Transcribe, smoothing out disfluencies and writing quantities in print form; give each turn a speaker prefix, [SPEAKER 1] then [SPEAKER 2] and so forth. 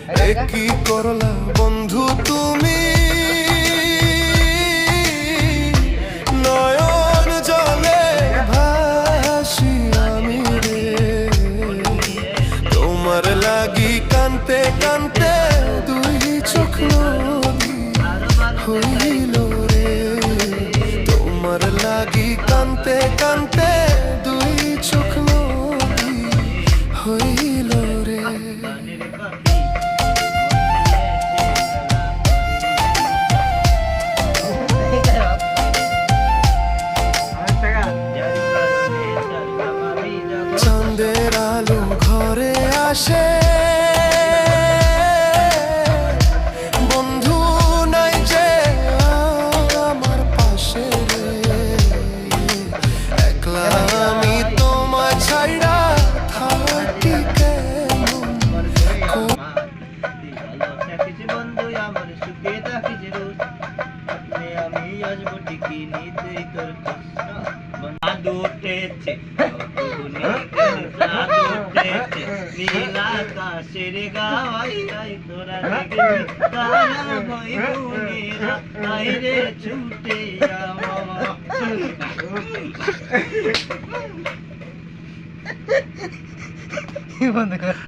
[SPEAKER 1] কি করলা বন্ধু তুমি, নয়ন জলে ভাসি আমি রে, তোমার লাগি কানতে কানতে দুই চোখ নদী হইল রে, তোমার লাগি কানতে কানতে দুই চোখ নদী হইল রে। চাঁদের আলো ঘরে আসে, বন্ধু নাই যে আমার পাশে রে, একলা আমি তোমায় ছাইড়া থাকি কেমন।
[SPEAKER 2] বন্ধু আমার সুখে থাকিস রোজ, আমি আসবো ঠিকই নিতে তোর চাঁদ উঠেছে নীল আকাশের গাওয়াই তোরা তারা ভাই বোনেরা বাইরে ছুটে আমার